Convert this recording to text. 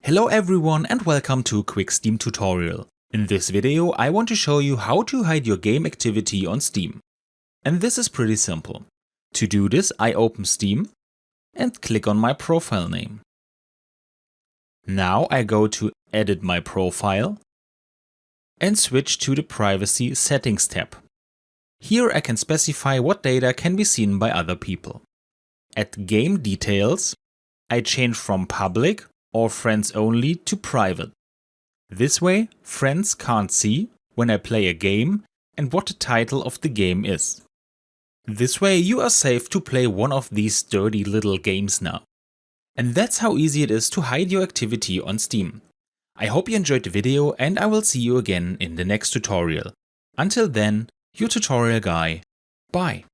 Hello everyone and welcome to a quick Steam tutorial. In this video I want to show you how to hide your game activity on Steam. And this is pretty simple. To do this I open Steam and click on my profile name. Now I go to Edit my profile and switch to the Privacy Settings tab. Here I can specify what data can be seen by other people. At Game Details I change from Public or Friends Only to Private. This way friends can't see when I play a game and what the title of the game is. This way you are safe to play one of these dirty little games now. And that's how easy it is to hide your activity on Steam. I hope you enjoyed the video and I will see you again in the next tutorial. Until then, your tutorial guy. Bye.